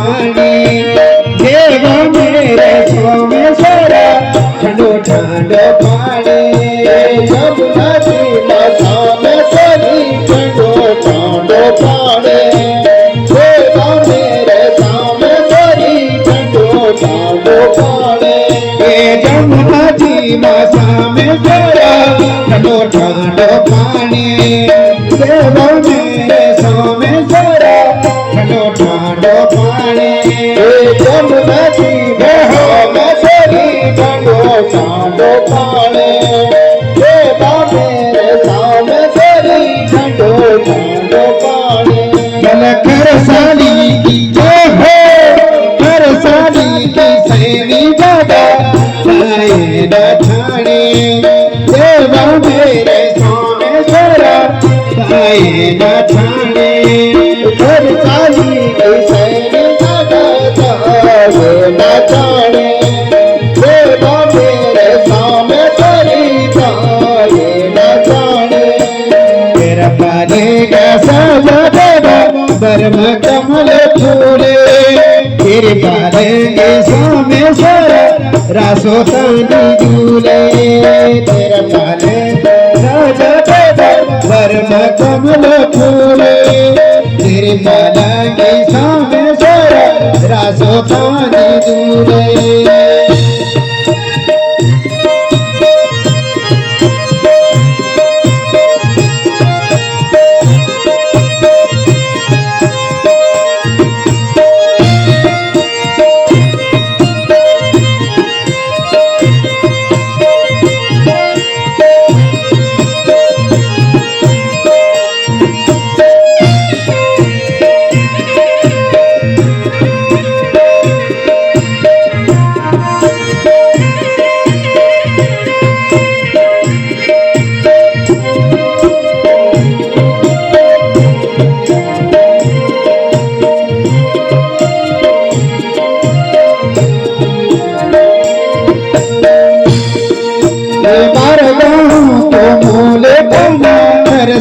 पानी देव मेरे सोमेश्वर ठंडो ठंडो पानी जमुना जी मां सोमेश्वरी ठंडो ठंडो पानी देव मेरे सोमेश्वरी ठंडो ठंडो पानी जमुना जी मां सोमेश्वर ठंडो ठंडो पानी देव मेरे सोमेश्वर ठंडो ठंडो पानी जमुना जी सोमेश्वरी ठंडो ठंडो पानी देव मेरे सोमेश्वरी ठंडो ठंडो पानी करसाली की जय हो करसाली की सैनी बाबा आए न ठाणे देव मेरे सोमेश्वर आए न ठाणे करसाली की सैनी बाबा आए न ठाणे देव मेरे सोमेश्वरी आए न ठाणे तेरा पालेगा सजा देवा बरम कमल फूले तेरे पालेंगे सोमेश्वर रासो तानी झूले तेरा पाले राजा देवा बरम कमल फूले तेरे पालेंगे सोमेश्वर रासो तानी झूले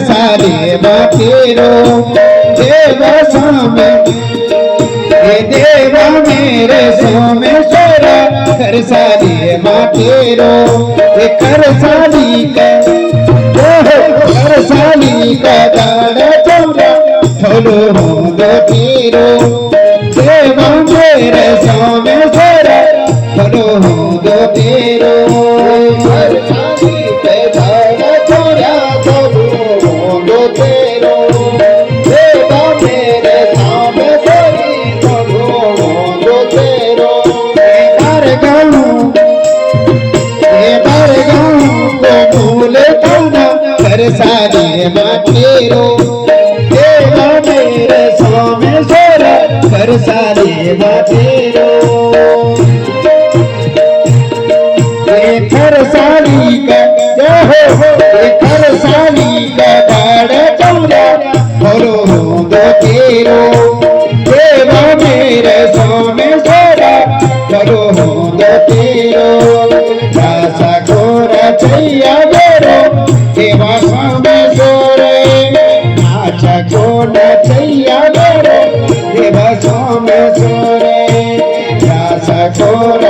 सारे बातेरो देव सामे देव मेरे सोमेश्वर कर सारे बातेरो कर साली का दाड़ा चौड़ा थोलो होंगे तेरो देव मेरे सोमेश्वर थोलो होंगे तेरो कर साली का दाड़ा चौड़ा सारे बातेरो देव मेरे सोमेश्वर कर सारे बातेरो कर साली का जय हो कर साली का बाड़ा चौड़ा भरो दो तेरो देव मेरे सोमेश्वर भरो दो तेरो रासा गोरा छैया गोरो देवा सोमेश्वर नाचा कोन छैया गोरो देवा सोमेश्वर रासा गोरा